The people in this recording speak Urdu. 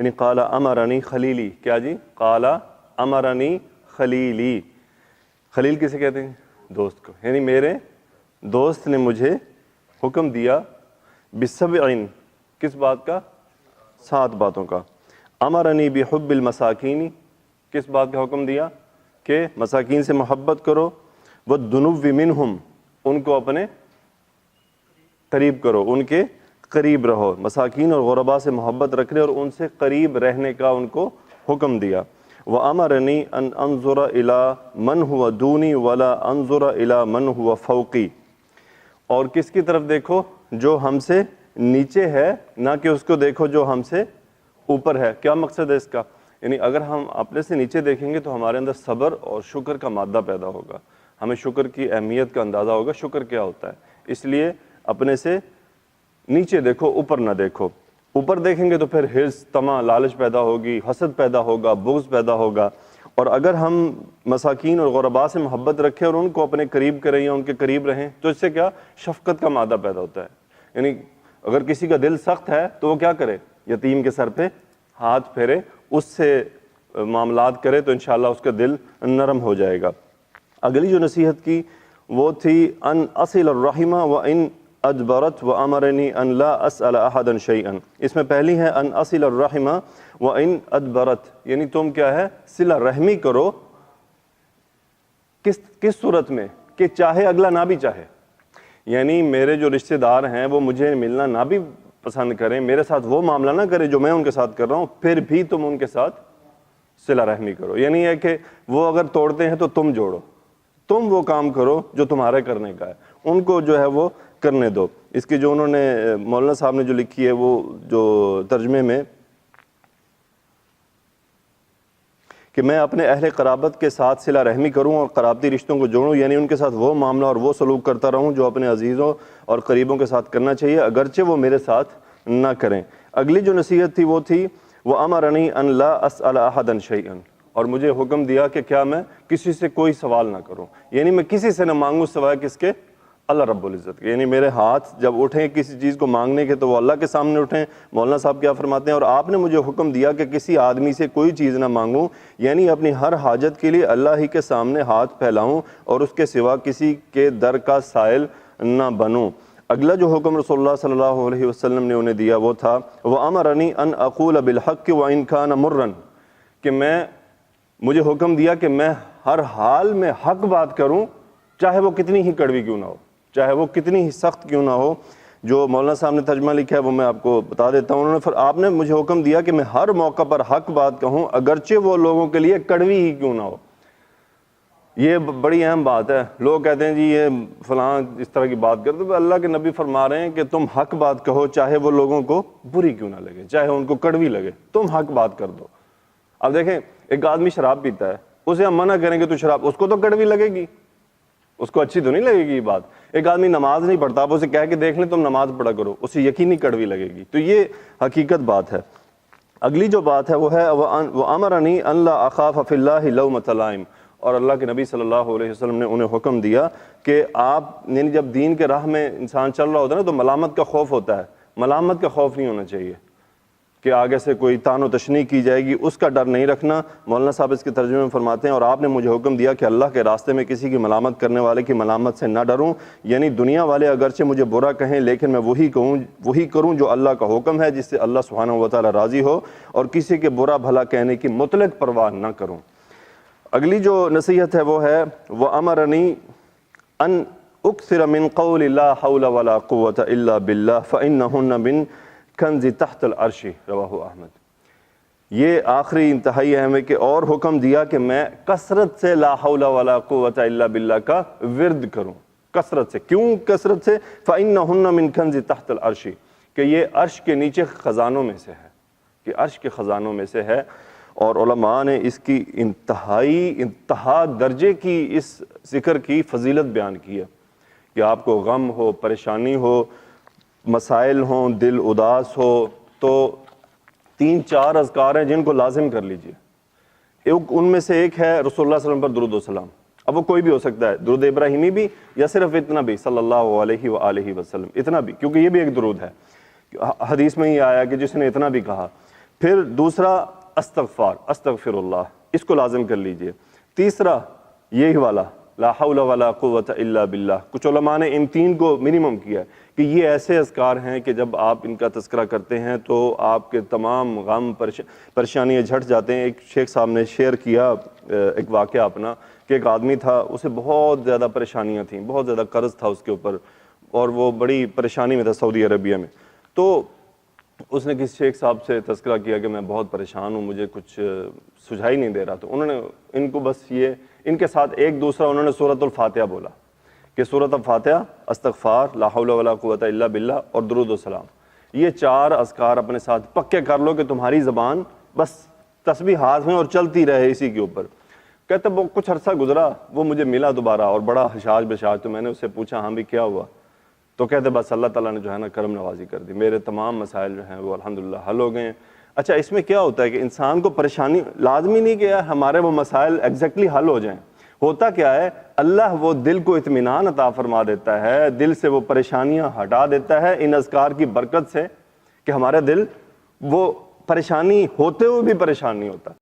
یعنی قال امرنی خلیلی، کیا جی؟ قال امرنی خلیلی، خلیل کسے کہتے ہیں؟ دوست کو، یعنی میرے دوست نے مجھے حکم دیا بسبعین، کس بات کا؟ 7 باتوں کا۔ امرنی بحب المساکین، کس بات کا حکم دیا؟ کہ مساکین سے محبت کرو، والدنو منہم، ان کو اپنے قریب کرو، ان کے قریب رہو، مساکین اور غرباء سے محبت رکھنے اور ان سے قریب رہنے کا ان کو حکم دیا۔ وَأَمَرَنِي أَنْ أَنظُرَ إِلَى مَنْ هُوَ دُونِي وَلَا أَنظُرَ إِلَى مَنْ هُوَ فَوْقِي، اور کس کی طرف دیکھو؟ جو ہم سے نیچے ہے، نہ کہ اس کو دیکھو جو ہم سے اوپر ہے۔ کیا مقصد ہے اس کا؟ یعنی اگر ہم اپنے سے نیچے دیکھیں گے تو ہمارے اندر صبر اور شکر کا مادہ پیدا ہوگا، ہمیں شکر کی اہمیت کا اندازہ ہوگا، شکر کیا ہوتا ہے۔ اس لیے اپنے سے نیچے دیکھو، اوپر نہ دیکھو۔ اوپر دیکھیں گے تو پھر حرص، طمع، لالچ پیدا ہوگی، حسد پیدا ہوگا، بغض پیدا ہوگا۔ اور اگر ہم مساکین اور غرباء سے محبت رکھیں اور ان کو اپنے قریب کریں یا ان کے قریب رہیں تو اس سے کیا؟ شفقت کا مادہ پیدا ہوتا ہے۔ یعنی اگر کسی کا دل سخت ہے تو وہ کیا کرے؟ یتیم کے سر پہ ہاتھ پھیرے، اس سے معاملات کرے تو انشاءاللہ اس کا دل نرم ہو جائے گا۔ اگلی جو نصیحت کی وہ تھی ان اصل الرحمہ وان ادبرت وامرنی ان لا اسأل احدا شیئا۔ اس میں پہلی ہے ان اصل الرحمہ وان ادبرت، یعنی تم کیا ہے؟ صلہ رحمی کرو۔ کس صورت میں؟ کہ چاہے اگلا نہ بھی چاہے، یعنی میرے جو رشتہ دار ہیں وہ مجھے ملنا نہ بھی پسند کریں، میرے ساتھ وہ معاملہ نہ کریں جو میں ان کے ساتھ کر رہا ہوں، پھر بھی تم ان کے ساتھ صلہ رحمی کرو۔ یعنی یہ کہ وہ اگر توڑتے ہیں تو تم جوڑو، تم وہ کام کرو جو تمہارے کرنے کا ہے، ان کو جو ہے وہ کرنے دو۔ اس کی جو انہوں نے مولانا صاحب نے جو لکھی ہے وہ جو ترجمے میں کہ میں اپنے اہل قرابت کے ساتھ صلہ رحمی کروں اور قرابتی رشتوں کو جوڑوں، یعنی ان کے ساتھ وہ معاملہ اور وہ سلوک کرتا رہوں جو اپنے عزیزوں اور قریبوں کے ساتھ کرنا چاہیے، اگرچہ وہ میرے ساتھ نہ کریں۔ اگلی جو نصیحت تھی وہ تھی وَأَمَرَنِي أَن لَا أَسْأَلَ أَحَدًا شَيْئًا، اور مجھے حکم دیا کہ کیا میں کسی سے کوئی سوال نہ کروں، یعنی میں کسی سے نہ مانگوں سوائے کس کے؟ اللہ رب العزت کے۔ یعنی میرے ہاتھ جب اٹھیں کسی چیز کو مانگنے کے تو وہ اللہ کے سامنے اٹھیں۔ مولانا صاحب کیا فرماتے ہیں؟ اور آپ نے مجھے حکم دیا کہ کسی آدمی سے کوئی چیز نہ مانگوں، یعنی اپنی ہر حاجت کے لیے اللہ ہی کے سامنے ہاتھ پھیلاؤں اور اس کے سوا کسی کے در کا سائل نہ بنوں۔ اگلا جو حکم رسول اللہ صلی اللہ علیہ وسلم نے انہیں دیا وہ تھا وَأَمَرَنِي أَنْ أَقُولَ بِالْحَقِّ وَإِنْ كَانَ مُرًّا، کہ مجھے حکم دیا کہ میں ہر حال میں حق بات کروں، چاہے وہ کتنی ہی کڑوی کیوں نہ ہو، چاہے وہ کتنی ہی سخت کیوں نہ ہو۔ جو مولانا صاحب نے ترجمہ لکھا ہے وہ میں آپ کو بتا دیتا ہوں۔ آپ نے مجھے حکم دیا کہ میں ہر موقع پر حق بات کہوں، اگرچہ وہ لوگوں کے لیے کڑوی ہی کیوں نہ ہو۔ یہ بڑی اہم بات ہے۔ لوگ کہتے ہیں جی یہ فلاں اس طرح کی بات کرتے، تو اللہ کے نبی فرما رہے ہیں کہ تم حق بات کہو، چاہے وہ لوگوں کو بری کیوں نہ لگے، چاہے ان کو کڑوی لگے، تم حق بات کر دو۔ اب دیکھیں ایک آدمی شراب پیتا ہے، اسے ہم منع کریں گے تو شراب اس کو تو کڑوی لگے گی، اس کو اچھی تو نہیں لگے گی یہ بات۔ ایک آدمی نماز نہیں پڑھتا، آپ اسے کہہ کے دیکھ لیں تم نماز پڑھا کرو، اسے یقینی کڑوی لگے گی۔ تو یہ حقیقت بات ہے۔ اگلی جو بات ہے وہ ہے وَأَمَرَنِي أَن لَا أَخَافَ فِي اللَّهِ لَوْمَةَ لَائِمٍ، اور اللہ کے نبی صلی اللہ علیہ وسلم نے انہیں حکم دیا کہ آپ یعنی جب دین کے راہ میں انسان چل رہا ہوتا ہے نا تو ملامت کا خوف ہوتا ہے، ملامت کا خوف نہیں ہونا چاہیے کہ آگے سے کوئی طعن و تشنیع کی جائے گی، اس کا ڈر نہیں رکھنا۔ مولانا صاحب اس کے ترجمے میں فرماتے ہیں اور آپ نے مجھے حکم دیا کہ اللہ کے راستے میں کسی کی ملامت کرنے والے کی ملامت سے نہ ڈروں، یعنی دنیا والے اگرچہ مجھے برا کہیں لیکن میں وہی کروں جو اللہ کا حکم ہے، جس سے اللہ سبحانہ و تعالی راضی ہو، اور کسی کے برا بھلا کہنے کی مطلق پرواہ نہ کروں۔ اگلی جو نصیحت ہے وہ ہے وَأَمَرَنِي أَنْ أُكْثِرَ مِنْ قَوْلِ لَا حَوْلَ وَلَا قُوَّةَ إِلَّا بِاللَّهِ فَإِنَّهُنَّ مِنْ کنز تحت العرش، رواہ احمد۔ یہ آخری انتہائی اہم ہے کہ اور حکم دیا کہ میں کثرت سے لا حول ولا قوت الا باللہ کا ورد کروں، کثرت سے۔ کیوں کثرت سے؟ فإنہن من کنز تحت العرش، کہ یہ عرش کے نیچے خزانوں میں سے ہے، کہ عرش کے خزانوں میں سے ہے۔ اور علماء نے اس کی انتہا درجے کی اس ذکر کی فضیلت بیان کی ہے کہ آپ کو غم ہو، پریشانی ہو، مسائل ہوں، دل اداس ہو، تو 3-4 اذکار ہیں جن کو لازم کر لیجئے۔ ان میں سے ایک ہے رسول اللہ صلی اللہ علیہ وسلم پر درود و سلام۔ اب وہ کوئی بھی ہو سکتا ہے، درود ابراہیمی بھی یا صرف اتنا بھی صلی اللہ علیہ وآلہ وسلم، اتنا بھی، کیونکہ یہ بھی ایک درود ہے۔ حدیث میں ہی آیا کہ جس نے اتنا بھی کہا پھر دوسرا استغفار، استغفر اللہ، اس کو لازم کر لیجئے۔ تیسرا یہی والا لا حول ولا قوت الا باللہ، کچھ علماء نے ان تین کو منیمم کیا ہے کہ یہ ایسے اذکار ہیں کہ جب آپ ان کا تذکرہ کرتے ہیں تو آپ کے تمام غم پریشانیاں جھٹ جاتے ہیں۔ ایک شیخ صاحب نے شیئر کیا ایک واقعہ اپنا کہ ایک آدمی تھا، اسے بہت زیادہ پریشانیاں تھیں، بہت زیادہ قرض تھا اس کے اوپر، اور وہ بڑی پریشانی میں تھا سعودی عربیہ میں۔ تو اس نے کسی شیخ صاحب سے تذکرہ کیا کہ میں بہت پریشان ہوں، مجھے کچھ سجھائی نہیں دے رہا۔ تو انہوں نے ان کو بس یہ ان کے ساتھ ایک دوسرا انہوں نے سورۃ الفاتحہ بولا کہ سورۃ الفاتحہ، استغفار، لا حول ولا قوت الا باللہ اور درود و سلام، یہ 4 اذکار اپنے ساتھ پکے کر لو کہ تمہاری زبان بس تسبیح ہاتھ میں اور چلتی رہے اسی کے اوپر۔ کہتے وہ کچھ عرصہ گزرا، وہ مجھے ملا دوبارہ اور بڑا حشاش بشاش، تو میں نے اس سے پوچھا ہاں بھی کیا ہوا؟ تو کہتے بس اللہ تعالیٰ نے جو ہے نا کرم نوازی کر دی، میرے تمام مسائل جو ہیں وہ الحمدللہ حل ہو گئے ہیں۔ اچھا، اس میں کیا ہوتا ہے کہ انسان کو پریشانی لازمی نہیں کہ ہمارے وہ مسائل ایگزیکٹلی حل ہو جائیں، ہوتا کیا ہے اللہ وہ دل کو اطمینان عطا فرما دیتا ہے، دل سے وہ پریشانیاں ہٹا دیتا ہے ان اذکار کی برکت سے کہ ہمارا دل وہ پریشانی ہوتے ہوئے بھی پریشان نہیں ہوتا۔